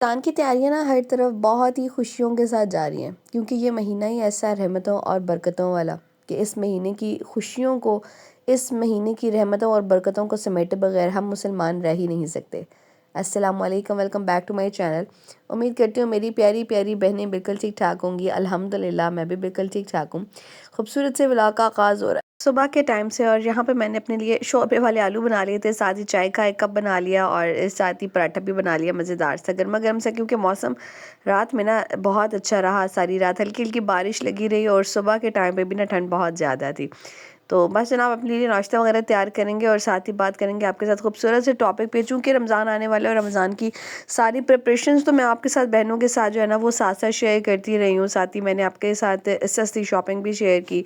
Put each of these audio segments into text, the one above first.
رمضان کی تیاریاں ہر طرف بہت ہی خوشیوں کے ساتھ جاری ہیں، کیونکہ یہ مہینہ ہی ایسا ہے رحمتوں اور برکتوں والا کہ اس مہینے کی خوشیوں کو، اس مہینے کی رحمتوں اور برکتوں کو سمیٹے بغیر ہم مسلمان رہ ہی نہیں سکتے۔ السلام علیکم، welcome back to my channel. امید کرتی ہوں میری پیاری پیاری بہنیں بالکل ٹھیک ٹھاک ہوں گی۔ الحمدللہ میں بھی بالکل ٹھیک ٹھاک ہوں۔ خوبصورت سے ولاگ کا آغاز ہو رہا ہے صبح کے ٹائم سے، اور یہاں پہ میں نے اپنے لیے شوربے والے آلو بنا لیے تھے، ساتھ ہی چائے کا ایک کپ بنا لیا اور ساتھ ہی پراٹھا بھی بنا لیا مزیدار سا گرما گرم سا، کیونکہ موسم رات میں بہت اچھا رہا۔ ساری رات ہلکی ہلکی بارش لگی رہی اور صبح کے ٹائم پہ بھی ٹھنڈ بہت زیادہ تھی۔ تو بس جناب اپنے لیے ناشتہ وغیرہ تیار کریں گے اور ساتھ ہی بات کریں گے آپ کے ساتھ خوبصورت سے ٹاپک پہ، چونکہ رمضان آنے والا ہے اور رمضان کی ساری پریپریشنز تو میں آپ کے ساتھ بہنوں کے ساتھ وہ ساتھ ساتھ شیئر کرتی رہی ہوں۔ ساتھ ہی میں نے آپ کے ساتھ سستی شاپنگ بھی شیئر کی،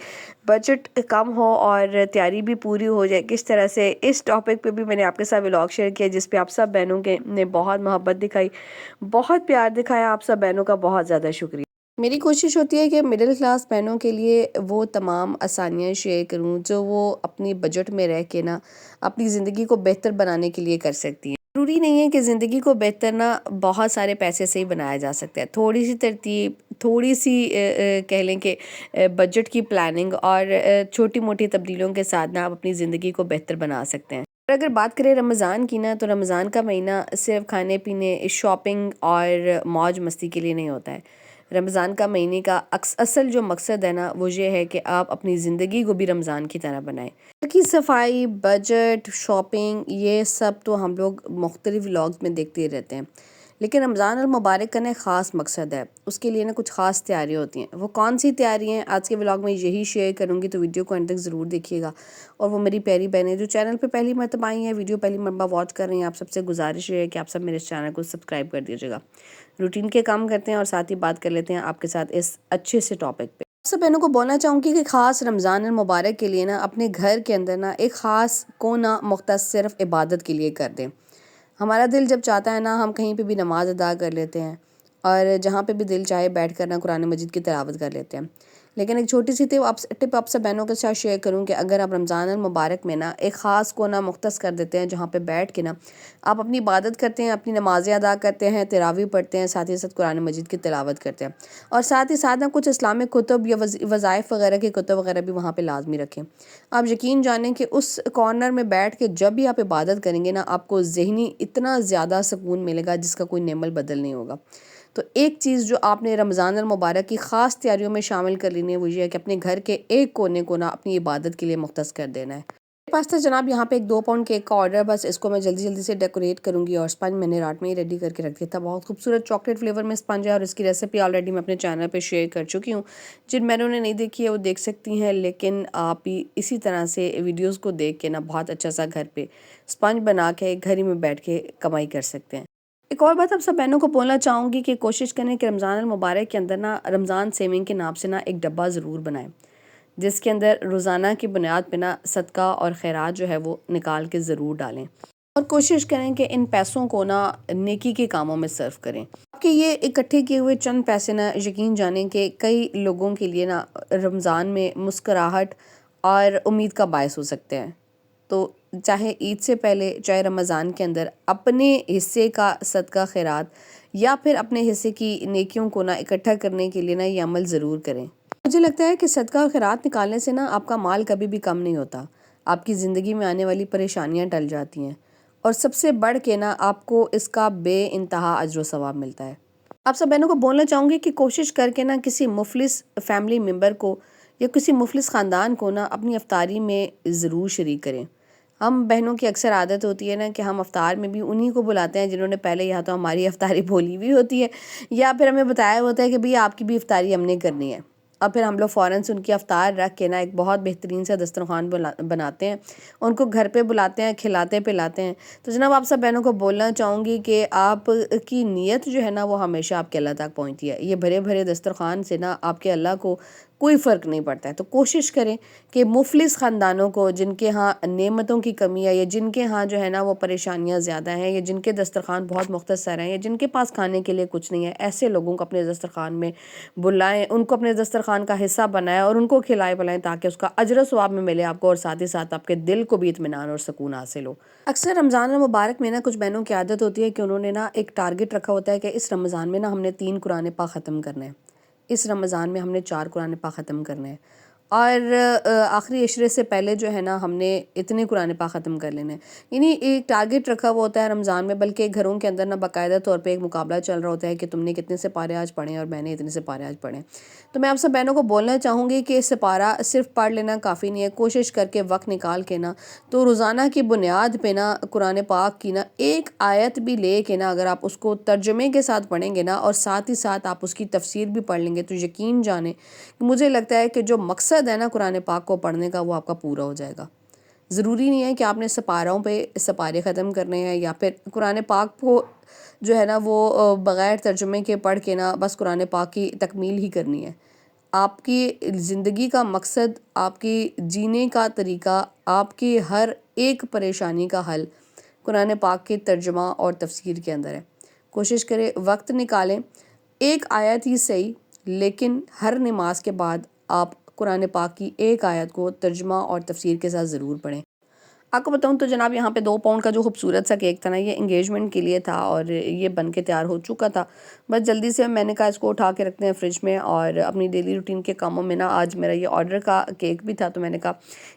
بجٹ کم ہو اور تیاری بھی پوری ہو جائے کس طرح سے، اس ٹاپک پہ بھی میں نے آپ کے ساتھ ولاگ شیئر کیا، جس پہ آپ سب بہنوں نے بہت محبت دکھائی، بہت پیار دکھایا۔ آپ سب بہنوں کا بہت زیادہ شکریہ۔ میری کوشش ہوتی ہے کہ مڈل کلاس بہنوں کے لیے وہ تمام آسانیاں شیئر کروں جو وہ اپنی بجٹ میں رہ کے اپنی زندگی کو بہتر بنانے کے لیے کر سکتی ہیں۔ ضروری نہیں ہے کہ زندگی کو بہتر بہت سارے پیسے سے ہی بنایا جا سکتا ہے۔ تھوڑی سی ترتیب، تھوڑی سی کہہ لیں کہ بجٹ کی پلاننگ اور چھوٹی موٹی تبدیلیوں کے ساتھ آپ اپنی زندگی کو بہتر بنا سکتے ہیں۔ اور اگر بات کریں رمضان کی تو رمضان کا مہینہ صرف کھانے پینے، شاپنگ اور موج مستی کے لیے نہیں ہوتا ہے۔ رمضان کا مہینے کا اصل جو مقصد ہے وہ یہ ہے کہ آپ اپنی زندگی کو بھی رمضان کی طرح بنائیں۔ گھر کی صفائی، بجٹ، شاپنگ، یہ سب تو ہم لوگ مختلف ولاگز میں دیکھتے ہی رہتے ہیں، لیکن رمضان المبارک کا ایک خاص مقصد ہے، اس کے لیے کچھ خاص تیاریاں ہوتی ہیں۔ وہ کون سی تیاری ہیں آج کے ولاگ میں یہی شیئر کروں گی، تو ویڈیو کو اینڈ تک ضرور دیکھیے گا۔ اور وہ میری پیاری بہنیں جو چینل پہ پہلی مرتبہ آئی ہیں، ویڈیو پہلی مرتبہ واچ کر رہے ہیں، آپ سب سے گزارش ہے کہ آپ سب میرے اس چینل کو سبسکرائب کر دیجیے گا۔ روٹین کے کام کرتے ہیں اور ساتھ ہی بات کر لیتے ہیں آپ کے ساتھ اس اچھے سے ٹاپک پہ۔ سب بہنوں کو بولنا چاہوں گی کہ خاص رمضان المبارک کے لیے اپنے گھر کے اندر ایک خاص کونا مختص صرف عبادت کے لیے کر دیں۔ ہمارا دل جب چاہتا ہے ہم کہیں پہ بھی نماز ادا کر لیتے ہیں، اور جہاں پہ بھی دل چاہے بیٹھ کر قرآن مجید کی تلاوت کر لیتے ہیں۔ لیکن ایک چھوٹی سی ٹپ آپ سب بہنوں کے ساتھ شیئر کروں کہ اگر آپ رمضان المبارک میں ایک خاص کونا مختص کر دیتے ہیں جہاں پہ بیٹھ کے آپ اپنی عبادت کرتے ہیں، اپنی نمازیں ادا کرتے ہیں، تراویح پڑھتے ہیں، ساتھ ہی ساتھ قرآن مجید کی تلاوت کرتے ہیں، اور ساتھ ہی ساتھ کچھ اسلامک کتب یا وظائف وغیرہ کی کتب وغیرہ بھی وہاں پہ لازمی رکھیں۔ آپ یقین جانیں کہ اس کارنر میں بیٹھ کے جب بھی آپ عبادت کریں گے آپ کو ذہنی اتنا زیادہ سکون ملے گا جس کا کوئی نعمل بدل نہیں ہوگا۔ تو ایک چیز جو آپ نے رمضان المبارک کی خاص تیاریوں میں شامل کر لینی ہے وہ یہ ہے کہ اپنے گھر کے ایک کونے کو اپنی عبادت کے لیے مختص کر دینا ہے۔ میرے پاس تھا جناب یہاں پہ ایک 2 پاؤنڈ کیک کا آرڈر، بس اس کو میں جلدی سے ڈیکوریٹ کروں گی، اور اسپنج میں نے رات میں ہی ریڈی کر کے رکھ دیا تھا۔ بہت خوبصورت چاکلیٹ فلیور میں اسپنج ہے، اور اس کی ریسیپی آلریڈی میں اپنے چینل پہ شیئر کر چکی ہوں۔ جن بہنوں نے نہیں دیکھی ہے وہ دیکھ سکتی ہیں، لیکن آپ بھی اسی طرح سے ویڈیوز کو دیکھ کے بہت اچھا سا گھر پہ اسپنج بنا کے گھر ہی میں بیٹھ کے کمائی کر سکتے ہیں۔ ایک اور بات آپ سب بہنوں کو بولنا چاہوں گی کہ کوشش کریں کہ رمضان المبارک کے اندر رمضان سیونگ کے نام سے ایک ڈبہ ضرور بنائیں، جس کے اندر روزانہ کی بنیاد پہ صدقہ اور خیرات جو ہے وہ نکال کے ضرور ڈالیں، اور کوشش کریں کہ ان پیسوں کو نیکی کے کاموں میں صرف کریں۔ آپ کے یہ اکٹھے کیے ہوئے چند پیسے یقین جانیں کہ کئی لوگوں کے لیے رمضان میں مسکراہٹ اور امید کا باعث ہو سکتے ہیں۔ تو چاہے عید سے پہلے، چاہے رمضان کے اندر، اپنے حصے کا صدقہ خیرات یا پھر اپنے حصے کی نیکیوں کو اکٹھا کرنے کے لیے یہ عمل ضرور کریں۔ مجھے لگتا ہے کہ صدقہ اور خیرات نکالنے سے آپ کا مال کبھی بھی کم نہیں ہوتا، آپ کی زندگی میں آنے والی پریشانیاں ٹل جاتی ہیں، اور سب سے بڑھ کے آپ کو اس کا بے انتہا اجر و ثواب ملتا ہے۔ آپ سب بہنوں کو بولنا چاہوں گی کہ کوشش کر کے کسی مفلس فیملی ممبر کو یا کسی مفلس خاندان کو اپنی افطاری میں ضرور شریک کریں۔ ہم بہنوں کی اکثر عادت ہوتی ہے کہ ہم افطار میں بھی انہی کو بلاتے ہیں جنہوں نے پہلے یا تو ہماری افطاری بولی ہوئی ہوتی ہے، یا پھر ہمیں بتایا ہوتا ہے کہ بھئی آپ کی بھی افطاری ہم نے کرنی ہے، اور پھر ہم لوگ فوراً سے ان کی افطار رکھ کے ایک بہت بہترین سا دسترخوان بناتے ہیں، ان کو گھر پہ بلاتے ہیں، کھلاتے پلاتے ہیں۔ تو جناب آپ سب بہنوں کو بولنا چاہوں گی کہ آپ کی نیت جو ہے وہ ہمیشہ آپ کے اللہ تک پہنچتی ہے۔ یہ بھرے بھرے دسترخوان سے آپ کے اللہ کو کوئی فرق نہیں پڑتا ہے. تو کوشش کریں کہ مفلس خاندانوں کو، جن کے ہاں نعمتوں کی کمی ہے، یا جن کے ہاں جو ہے نا وہ پریشانیاں زیادہ ہیں، یا جن کے دسترخوان بہت مختصر ہیں، یا جن کے پاس کھانے کے لیے کچھ نہیں ہے، ایسے لوگوں کو اپنے دسترخوان میں بلائیں، ان کو اپنے دسترخوان کا حصہ بنائیں اور ان کو کھلائیں پلائیں، تاکہ اس کا اجر و ثواب میں ملے آپ کو، اور ساتھ ہی ساتھ آپ کے دل کو بھی اطمینان اور سکون حاصل ہو. اکثر رمضان المبارک میں نا کچھ بہنوں کی عادت ہوتی ہے کہ انہوں نے نا ایک ٹارگٹ رکھا ہوتا ہے کہ اس رمضان میں نا ہم نے 3 قرآن پاک ختم کرنے ہیں، اس رمضان میں ہم نے 4 قرآن پاک ختم کرنے ہیں، اور آخری عشرے سے پہلے جو ہے نا ہم نے اتنے قرآن پاک ختم کر لینے ہیں. یعنی ایک ٹارگٹ رکھا ہوا ہوتا ہے رمضان میں، بلکہ گھروں کے اندر نا باقاعدہ طور پہ ایک مقابلہ چل رہا ہوتا ہے کہ تم نے کتنے سپارے آج پڑھے اور میں نے اتنے سپارے آج پڑھے. تو میں آپ سب بہنوں کو بولنا چاہوں گی کہ سپارہ صرف پڑھ لینا کافی نہیں ہے. کوشش کر کے وقت نکال کے نا تو روزانہ کی بنیاد پہ نا قرآن پاک کی نا ایک آیت بھی لے کے نا، اگر آپ اس کو ترجمے کے ساتھ پڑھیں گے نا، اور ساتھ ہی ساتھ آپ اس کی تفسیر بھی پڑھ لیں گے، تو یقین جانیں مجھے لگتا ہے کہ جو مقصد ہے نا قرآن پاک کو پڑھنے کا، وہ آپ کا پورا ہو جائے گا. ضروری نہیں ہے کہ آپ نے سپاروں پہ سپارے ختم کرنے ہیں، یا پھر قرآن پاک کو جو ہے نا وہ بغیر ترجمے کے پڑھ کے نا بس قرآن پاک کی تکمیل ہی کرنی ہے. آپ کی زندگی کا مقصد، آپ کی جینے کا طریقہ، آپ کی ہر ایک پریشانی کا حل قرآن پاک کے ترجمہ اور تفسیر کے اندر ہے. کوشش کریں، وقت نکالیں، ایک آیت ہی صحیح، لیکن ہر نماز کے بعد آپ قرآن پاک کی ایک آیت کو ترجمہ اور تفسیر کے ساتھ ضرور پڑھیں. آپ کو بتاؤں تو جناب یہاں پہ 2 پاؤنڈ کا جو خوبصورت سا کیک تھا نا، یہ انگیجمنٹ کے لیے تھا اور یہ بن کے تیار ہو چکا تھا. بس جلدی سے میں نے کہا اس کو اٹھا کے رکھتے ہیں فریج میں، اور اپنی ڈیلی روٹین کے کاموں میں نا آج میرا یہ آرڈر کا کیک بھی تھا، تو میں نے کہا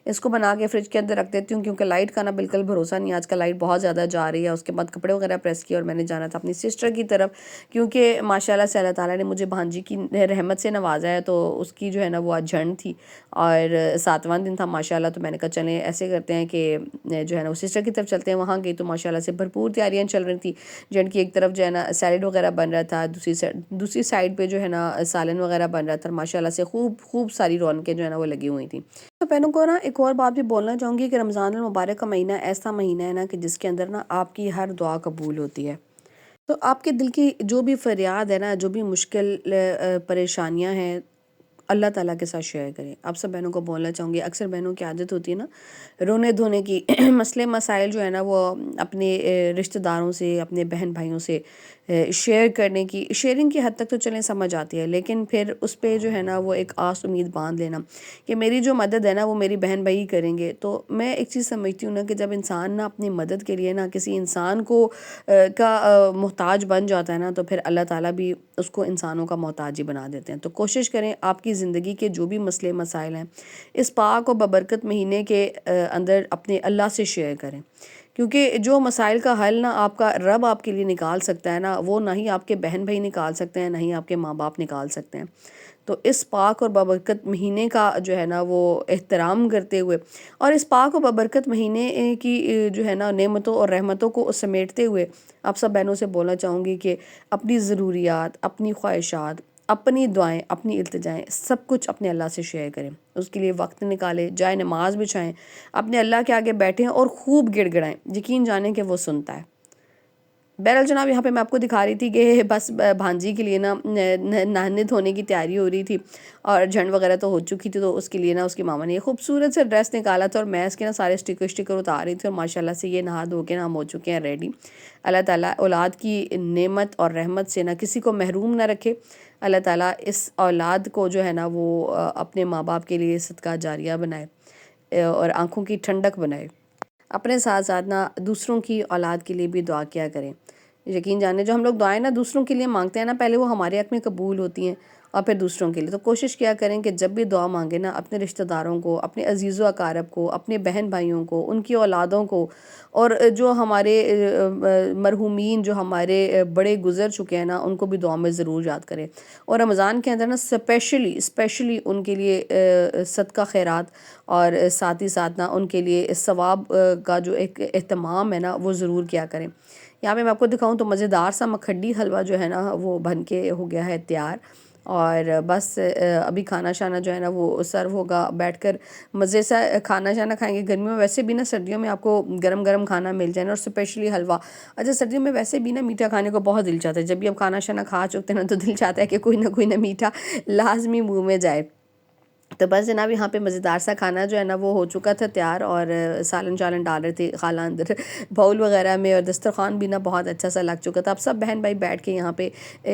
اس کو بنا کے فریج کے اندر رکھ دیتی ہوں، کیونکہ لائٹ کا نا بالکل بھروسہ نہیں، آج کل لائٹ بہت زیادہ جا رہی ہے. اس کے بعد کپڑے وغیرہ پریس کیے اور میں نے جانا تھا اپنی سسٹر کی طرف، کیونکہ ماشاءاللہ سے اللہ تعالیٰ نے مجھے بھانجی کی رحمت سے نوازا ہے، تو اس کی جو ہے نا وہ آج جھنڈ تھی اور 7واں دن تھا ماشاءاللہ. تو میں نے کہا چلیں ایسے کرتے ہیں کہ جو ہے نا وہ سسٹر کی طرف چلتے ہیں. وہاں گئی تو ماشاءاللہ سے بھرپور تیاریاں چل رہی تھیں، جن کی ایک طرف جو ہے نا سیلڈ وغیرہ بن رہا تھا، دوسری سائڈ پہ جو ہے نا سالن وغیرہ بن رہا تھا. ماشاءاللہ سے خوب ساری رونقیں جو ہے نا وہ لگی ہوئی تھیں. تو بہنوں کو نا ایک اور بات بھی بولنا چاہوں گی کہ رمضان المبارک کا مہینہ ایسا مہینہ ہے نا کہ جس کے اندر نا آپ کی ہر دعا قبول ہوتی ہے. تو آپ کے دل کی جو بھی فریاد ہے نا، جو بھی مشکل پریشانیاں ہیں، اللہ تعالیٰ کے ساتھ شیئر کریں. آپ سب بہنوں کو بولنا چاہوں گی، اکثر بہنوں کی عادت ہوتی ہے نا رونے دھونے کی، مسئلے مسائل جو ہے نا وہ اپنے رشتہ داروں سے، اپنے بہن بھائیوں سے شیئر کرنے کی. شیئرنگ کی حد تک تو چلیں سمجھ آتی ہے، لیکن پھر اس پہ جو ہے نا وہ ایک آس امید باندھ لینا کہ میری جو مدد ہے نا وہ میری بہن بھائی کریں گے. تو میں ایک چیز سمجھتی ہوں نا کہ جب انسان نا اپنی مدد کے لیے نا کسی انسان کو کا محتاج بن جاتا ہے نا، تو پھر اللہ تعالیٰ بھی اس کو انسانوں کا محتاج ہی بنا دیتے ہیں. تو کوشش کریں آپ کی زندگی کے جو بھی مسئلے مسائل ہیں اس پاک و ببرکت مہینے کے اندر اپنے اللہ سے شیئر کریں، کیونکہ جو مسائل کا حل نا آپ کا رب آپ کے لیے نکال سکتا ہے نا، وہ نہ ہی آپ کے بہن بھائی نکال سکتے ہیں، نہ ہی آپ کے ماں باپ نکال سکتے ہیں. تو اس پاک اور بابرکت مہینے کا جو ہے نا وہ احترام کرتے ہوئے، اور اس پاک و بابرکت مہینے کی جو ہے نا نعمتوں اور رحمتوں کو سمیٹتے ہوئے، آپ سب بہنوں سے بولنا چاہوں گی کہ اپنی ضروریات، اپنی خواہشات، اپنی دعائیں، اپنی التجائیں، سب کچھ اپنے اللہ سے شیئر کریں. اس کے لیے وقت نکالیں، جائے نماز بچھائیں، اپنے اللہ کے آگے بیٹھیں اور خوب گڑ گڑائیں. یقین جانیں کہ وہ سنتا ہے. بہرحال جناب یہاں پہ میں آپ کو دکھا رہی تھی کہ بس بھانجی کے لیے نا نہانے دھونے کی تیاری ہو رہی تھی، اور جھنڈ وغیرہ تو ہو چکی تھی. تو اس کے لیے نا اس کی ماما نے یہ خوبصورت سے ڈریس نکالا تھا، اور میں اس کے نا سارے اسٹیکر اتار رہی تھی، اور ماشاءاللہ سے یہ نہا دھو کے نا ہم ہو چکے ہیں ریڈی. اللہ تعالیٰ اولاد کی نعمت اور رحمت سے نہ کسی کو محروم نہ رکھے. اللہ تعالیٰ اس اولاد کو جو ہے نا وہ اپنے ماں باپ کے لیے صدقہ جاریہ بنائے اور آنکھوں کی ٹھنڈک بنائے. اپنے ساتھ ساتھ نا دوسروں کی اولاد کے لیے بھی دعا کیا کریں. یقین جانے جو ہم لوگ دعائیں نا دوسروں کے لیے مانگتے ہیں نا، پہلے وہ ہمارے حق میں قبول ہوتی ہیں اور پھر دوسروں کے لیے. تو کوشش کیا کریں کہ جب بھی دعا مانگے نا اپنے رشتہ داروں کو، اپنے عزیز و اقارب کو، اپنے بہن بھائیوں کو، ان کی اولادوں کو، اور جو ہمارے مرحومین، جو ہمارے بڑے گزر چکے ہیں نا، ان کو بھی دعا میں ضرور یاد کریں. اور رمضان کے اندر نا اسپیشلی ان کے لیے صدقہ خیرات، اور ساتھ ہی ساتھ نا ان کے لیے ثواب کا جو ایک اہتمام ہے نا وہ ضرور کیا کریں. یہاں پہ میں آپ کو دکھاؤں تو مزیدار سا مکھڈی حلوہ جو ہے نا وہ بن کے ہو گیا ہے تیار، اور بس ابھی کھانا شانا جو ہے نا وہ سرو ہوگا. بیٹھ کر مزے سے کھانا شانا کھائیں گے. گرمیوں میں ویسے بھی نا، سردیوں میں آپ کو گرم گرم کھانا مل جائے نا، اور اسپیشلی حلوہ. اچھا سردیوں میں ویسے بھی نا میٹھا کھانے کو بہت دل چاہتا ہے. جب بھی اب کھانا شانا کھا چکتے ہیں نا تو دل چاہتا ہے کہ کوئی نہ میٹھا لازمی منہ میں جائے. تو بس جناب یہاں پہ مزیدار سا کھانا جو ہے نا وہ ہو چکا تھا تیار، اور سالن چالن ڈال رہے تھے خالہ اندر باؤل وغیرہ میں، اور دسترخوان بھی نا بہت اچھا سا لگ چکا تھا۔ اب سب بہن بھائی بیٹھ کے یہاں پہ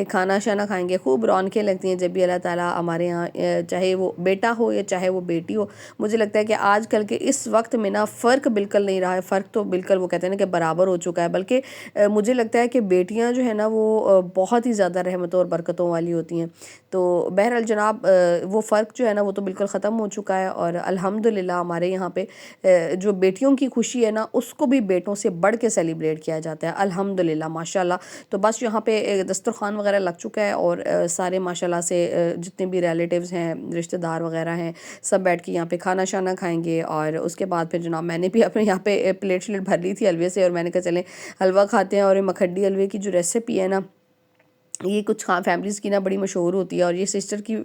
کھانا شانا کھائیں گے، خوب رونقیں لگتی ہیں جب بھی اللہ تعالیٰ ہمارے یہاں چاہے وہ بیٹا ہو یا چاہے وہ بیٹی ہو۔ مجھے لگتا ہے کہ آج کل کے اس وقت میں نا فرق بالکل نہیں رہا ہے، فرق تو بالکل وہ کہتے ہیں نا کہ برابر ہو چکا ہے، بلکہ مجھے لگتا ہے کہ بیٹیاں جو ہے نا وہ بہت ہی زیادہ رحمتوں اور برکتوں والی ہوتی ہیں۔ تو بہرحال جناب وہ فرق جو ہے نا وہ تو بالکل ختم ہو چکا ہے، اور الحمدللہ ہمارے یہاں پہ جو بیٹیوں کی خوشی ہے نا اس کو بھی بیٹوں سے بڑھ کے سیلیبریٹ کیا جاتا ہے، الحمدللہ ماشاءاللہ۔ تو بس یہاں پہ دسترخوان وغیرہ لگ چکا ہے، اور سارے ماشاءاللہ سے جتنے بھی ریلیٹیوز ہیں، رشتہ دار وغیرہ ہیں، سب بیٹھ کے یہاں پہ کھانا شانا کھائیں گے۔ اور اس کے بعد پھر جناب میں نے بھی اپنے یہاں پہ پلیٹ شلیٹ بھر لی تھی حلوے سے، اور میں نے کہا چلیں حلوہ کھاتے ہیں۔ اور یہ مکھڈی حلوے کی جو ریسیپی ہے نا، یہ کچھ فیملیز کی نا بڑی مشہور ہوتی ہے، اور یہ سسٹر کی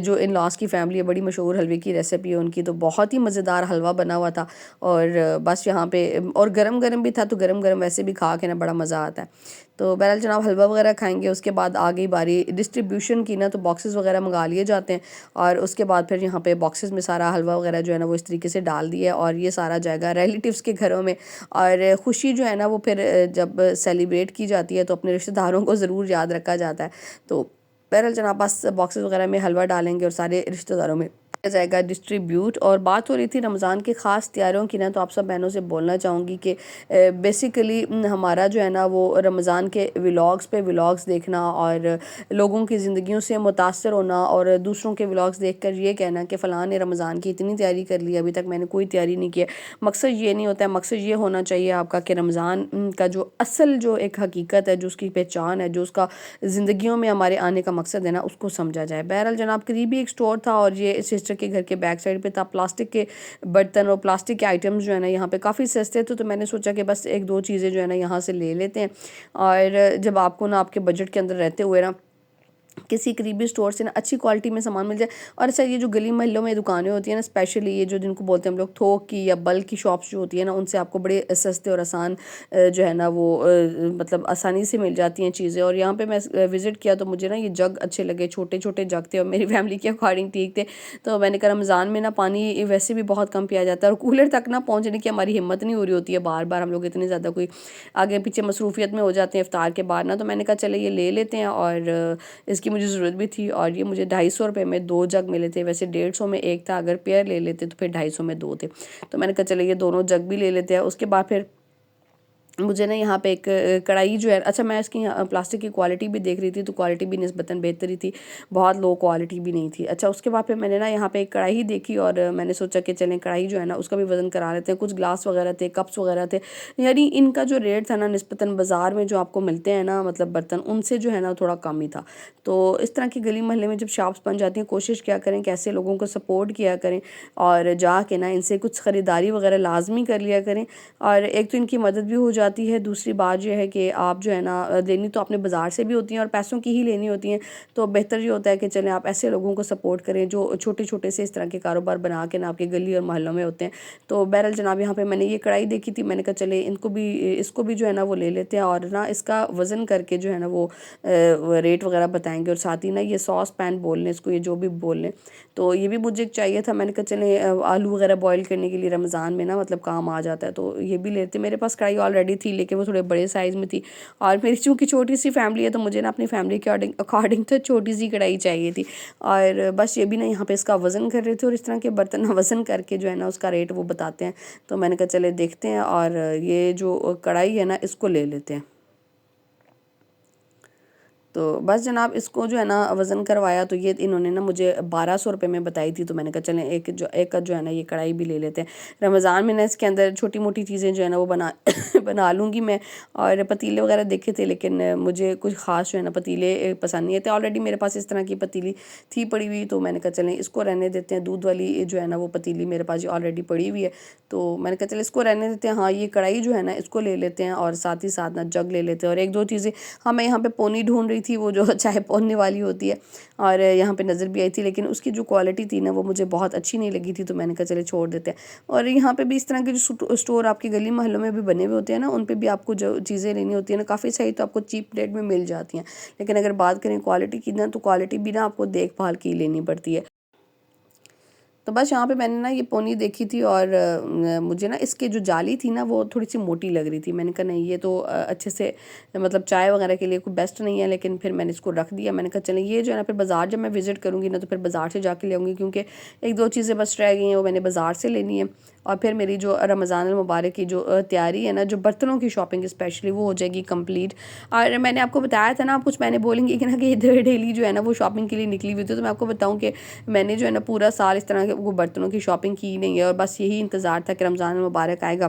جو ان لاس کی فیملی ہے، بڑی مشہور حلوے کی ریسیپی ہے ان کی، تو بہت ہی مزیدار حلوہ بنا ہوا تھا۔ اور بس یہاں پہ اور گرم گرم بھی تھا، تو گرم گرم ویسے بھی کھا کے نا بڑا مزہ آتا ہے۔ تو بہرحال جناب حلوہ وغیرہ کھائیں گے، اس کے بعد آ گئی باری ڈسٹریبیوشن کی نا، تو باکسز وغیرہ منگا لیے جاتے ہیں، اور اس کے بعد پھر یہاں پہ باکسز میں سارا حلوہ وغیرہ جو ہے نا وہ اس طریقے سے ڈال دیا ہے، اور یہ سارا جائے گا ریلیٹیوز کے گھروں میں۔ اور خوشی جو ہے نا وہ پھر جب سیلیبریٹ کی جاتی ہے تو اپنے رشتہ داروں کو ضرور یاد رکھا جاتا ہے۔ تو بہرحال جناب بس باکسز وغیرہ میں حلوہ ڈالیں گے، اور سارے رشتہ داروں میں کیا جائے گا ڈسٹریبیوٹ۔ اور بات ہو رہی تھی رمضان کی خاص تیاریوں کی نا، تو آپ سب بہنوں سے بولنا چاہوں گی کہ بیسیکلی ہمارا جو ہے نا وہ رمضان کے ولاگز پہ ولاگز دیکھنا، اور لوگوں کی زندگیوں سے متاثر ہونا، اور دوسروں کے ولاگز دیکھ کر یہ کہنا کہ فلاں نے رمضان کی اتنی تیاری کر لی، ابھی تک میں نے کوئی تیاری نہیں کی ہے۔ مقصد یہ نہیں ہوتا ہے، مقصد یہ ہونا چاہیے آپ کا کہ رمضان کا جو اصل جو ایک حقیقت ہے، جو اس کی پہچان ہے، جو اس کا زندگیوں میں ہمارے آنے کا مقصد ہے نا، اس کو سمجھا جائے۔ بہرحال جناب قریبی ایک سٹور تھا، اور یہ سسٹر کے گھر کے بیک سائڈ پہ تھا، پلاسٹک کے برتن اور پلاسٹک کے آئٹمز جو ہے نا یہاں پہ کافی سستے تھے، تو میں نے سوچا کہ بس ایک دو چیزیں جو ہے نا یہاں سے لے لیتے ہیں۔ اور جب آپ کو نا آپ کے بجٹ کے اندر رہتے ہوئے نا کسی قریبی سٹور سے نا اچھی کوالٹی میں سامان مل جائے، اور اچھا یہ جو گلی محلوں میں دکانیں ہوتی ہیں نا، اسپیشلی یہ جو جن کو بولتے ہیں ہم لوگ تھوک کی یا بلک کی شاپس جو ہوتی ہیں نا، ان سے آپ کو بڑے سستے اور آسان جو ہے نا وہ مطلب آسانی سے مل جاتی ہیں چیزیں۔ اور یہاں پہ میں وزٹ کیا تو مجھے نا یہ جگ اچھے لگے، چھوٹے چھوٹے جگ تھے، اور میری فیملی کے اکارڈنگ ٹھیک تھے۔ تو میں نے کہا رمضان میں نا پانی ویسے بھی بہت کم پیا جاتا ہے، اور کولر تک نا پہنچنے کی ہماری ہمت نہیں ہو رہی ہوتی ہے، بار بار ہم لوگ اتنے زیادہ کوئی آگے پیچھے مصروفیت میں ہو جاتے ہیں افطار کے بعد نا، تو میں نے کہا چلے یہ لے لیتے ہیں، اور اس کی مجھے ضرورت بھی تھی۔ اور یہ مجھے 250 روپے میں 2 جگ ملے تھے، ویسے 150 میں ایک تھا، اگر پیئر لے لیتے تو پھر 250 میں 2 تھے۔ تو میں نے کہا چلے یہ دونوں جگ بھی لے لیتے ہیں۔ اس کے بعد پھر مجھے نا یہاں پہ ایک کڑھائی جو ہے، اچھا میں اس کی پلاسٹک کی کوالٹی بھی دیکھ رہی تھی، تو کوالٹی بھی نسبتاً بہتر ہی تھی، بہت لو کوالٹی بھی نہیں تھی۔ اچھا اس کے بعد پھر میں نے نا یہاں پہ ایک کڑھائی دیکھی، اور میں نے سوچا کہ چلیں کڑھائی جو ہے نا اس کا بھی وزن کرا لیتے ہیں۔ کچھ گلاس وغیرہ تھے، کپس وغیرہ تھے، یعنی ان کا جو ریٹ تھا نا نسبتاً بازار میں جو آپ کو ملتے ہیں نا مطلب برتن، ان سے جو ہے نا تھوڑا کم ہی تھا۔ تو اس طرح کی گلی محلے میں جب شاپس بن جاتی ہیں، کوشش کیا کریں کہ ایسے لوگوں کو سپورٹ کیا کریں، اور جا کے نا ان سے کچھ خریداری وغیرہ لازمی کر لیا کریں۔ اور ایک تو ان کی مدد بھی ہو جاتی ہے، دوسری بات یہ ہے کہ آپ جو ہے نا لینی تو اپنے بازار سے بھی ہوتی ہیں، اور پیسوں کی ہی لینی ہوتی ہیں، تو بہتر یہ ہوتا ہے کہ چلیں آپ ایسے لوگوں کو سپورٹ کریں جو چھوٹے چھوٹے سے اس طرح کے کاروبار بنا کے نا آپ کے گلی اور محلوں میں ہوتے ہیں۔ تو بہرحال جناب یہاں پہ میں نے یہ کڑھائی دیکھی تھی، میں نے کہا چلے اس کو بھی جو ہے نا وہ لے لیتے ہیں، اور نا اس کا وزن کر کے جو ہے نا وہ ریٹ وغیرہ بتائیں گے، اور ساتھ ہی نا یہ ساس پین بول لیں اس کو، یہ جو بھی بول لیں، تو یہ بھی مجھے چاہیے تھا۔ میں نے کہا چلیں آلو وغیرہ بوائل کرنے کے لیے رمضان میں نا مطلب کام آ جاتا ہے، تو یہ بھی لیتے۔ میرے پاس کڑھائی آلریڈی تھی، لیکن وہ تھوڑے بڑے سائز میں تھی، اور میری چونکہ چھوٹی سی فیملی ہے تو مجھے نا اپنی فیملی کے اکارڈنگ تو چھوٹی سی کڑھائی چاہیے تھی۔ اور بس یہ بھی نا یہاں پہ اس کا وزن کر رہے تھے، اور اس طرح کے برتن وزن کر کے جو ہے نا اس کا ریٹ وہ بتاتے ہیں، تو میں نے کہا چلے دیکھتے ہیں، اور یہ جو کڑھائی ہے نا اس کو لے لیتے ہیں۔ تو بس جناب اس کو جو ہے نا وزن کروایا، تو یہ انہوں نے نا مجھے 1200 روپے میں بتائی تھی، تو میں نے کہا چلیں ایک جو ہے نا یہ کڑھائی بھی لے لیتے ہیں۔ رمضان میں نا اس کے اندر چھوٹی موٹی چیزیں جو ہے نا وہ بنا لوں گی میں۔ اور پتیلے وغیرہ دیکھے تھے، لیکن مجھے کچھ خاص جو ہے نا پتیلے پسند نہیں تھے، آلریڈی میرے پاس اس طرح کی پتیلی تھی پڑی ہوئی، تو میں نے کہا چلیں اس کو رہنے دیتے ہیں۔ دودھ والی جو ہے نا وہ پتیلی میرے پاس آلریڈی پڑی ہوئی ہے، تو میں نے کہا چلیں اس کو رہنے دیتے ہیں۔ ہاں یہ کڑھائی جو ہے نا اس کو لے لیتے ہیں، اور ساتھ ہی ساتھ نا جگ لے لیتے ہیں، اور ایک دو چیزیں ہاں میں یہاں پہ پونی ڈھونڈ رہی تھی، وہ جو چائے پوننے والی ہوتی ہے، اور یہاں پہ نظر بھی آئی تھی، لیکن اس کی جو کوالٹی تھی نا وہ مجھے بہت اچھی نہیں لگی تھی، تو میں نے کہا چلے چھوڑ دیتے ہیں۔ اور یہاں پہ بھی اس طرح کے جو سٹور آپ کی گلی محلوں میں بھی بنے ہوئے ہوتے ہیں نا، ان پہ بھی آپ کو جو چیزیں لینی ہوتی ہیں نا کافی صحیح تو آپ کو چیپ ریٹ میں مل جاتی ہیں، لیکن اگر بات کریں کوالٹی کی نا، تو کوالٹی بھی نا آپ کو دیکھ بھال کی لینی پڑتی ہے۔ تو بس یہاں پہ میں نے نا یہ پونی دیکھی تھی اور مجھے نا اس کے جو جالی تھی نا وہ تھوڑی سی موٹی لگ رہی تھی. میں نے کہا نہیں یہ تو اچھے سے مطلب چائے وغیرہ کے لیے کوئی بیسٹ نہیں ہے, لیکن پھر میں نے اس کو رکھ دیا. میں نے کہا چلیں یہ جو ہے نا پھر بازار جب میں وزٹ کروں گی نا تو پھر بازار سے جا کے لے آؤں گی, کیونکہ ایک دو چیزیں بس رہ گئی ہیں وہ میں نے بازار سے لینی ہے. اور پھر میری جو رمضان المبارک کی جو تیاری ہے نا, جو برتنوں کی شاپنگ اسپیشلی, وہ ہو جائے گی کمپلیٹ. اور میں نے آپ کو بتایا تھا نا, آپ کچھ میں نے بولیں گی کہ نا کہ ڈیلی جو ہے نا وہ شاپنگ کے لیے نکلی ہوئی تھی, تو میں آپ کو بتاؤں کہ میں نے جو ہے نا پورا سال اس طرح کے وہ برتنوں کی شاپنگ کی نہیں ہے, اور بس یہی انتظار تھا کہ رمضان المبارک آئے گا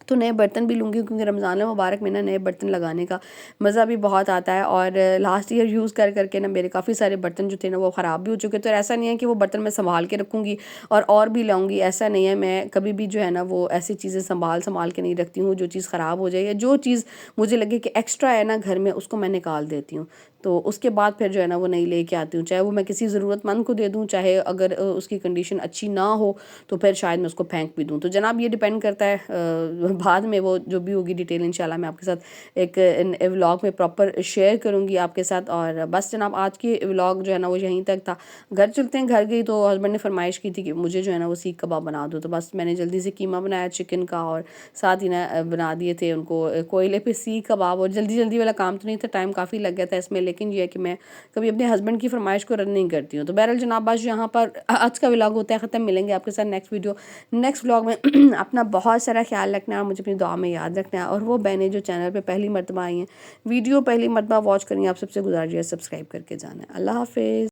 تو نئے برتن بھی لوں گی, کیونکہ رمضان المبارک میں نا نئے برتن لگانے کا مزہ بھی بہت آتا ہے. اور لاسٹ ایئر یوز کر کے نا میرے کافی سارے برتن جو تھے نا وہ خراب بھی ہو چکے. تو ایسا نہیں ہے کہ وہ برتن میں سنبھال کے رکھوں گی اور بھی لاؤں گی, ایسا نہیں ہے. میں کبھی بھی جو ہے نا وہ ایسی چیزیں سنبھال کے نہیں رکھتی ہوں. جو چیز خراب ہو جائے یا جو چیز مجھے لگے کہ ایکسٹرا ہے نا گھر میں, اس کو میں نکال دیتی ہوں. تو اس کے بعد پھر جو ہے نا وہ نئی لے کے آتی ہوں, چاہے وہ میں کسی ضرورت مند کو دے دوں, چاہے اگر اس کی کنڈیشن اچھی نہ ہو تو پھر شاید میں اس کو پھینک بھی دوں. تو جناب یہ ڈیپینڈ کرتا ہے, بعد میں وہ جو بھی ہوگی ڈیٹیل انشاءاللہ میں آپ کے ساتھ ایک ولاگ میں پراپر شیئر کروں گی آپ کے ساتھ. اور بس جناب آج کی ولاگ جو ہے نا وہ یہیں تک تھا. گھر چلتے ہیں, گھر گئی تو ہسبینڈ نے فرمائش کی تھی کہ مجھے جو ہے نا وہ سیخ کباب بنا دو, تو بس میں نے جلدی سے قیمہ بنایا چکن کا, اور ساتھ ہی نا بنا دیے تھے ان کو کوئلے پہ سیخ کباب. اور جلدی والا کام تو نہیں تھا, ٹائم کافی لگ گیا تھا اس میں, لیکن یہ ہے کہ میں کبھی اپنے ہسبینڈ کی فرمائش کو رد نہیں کرتی ہوں. تو بہرحال جناب بس یہاں پر آج کا ولاگ ہوتا ہے ختم. ملیں گے آپ کے ساتھ نیکسٹ ولاگ میں. اپنا بہت سارا خیال رکھنا ہے اور مجھے اپنی دعا میں یاد رکھنا ہے. اور وہ بہنیں جو چینل پہ پہلی مرتبہ آئی ہیں, ویڈیو پہلی مرتبہ واچ کریں, آپ سب سے گزارش ہے سبسکرائب کر کے جانا ہے. اللہ حافظ.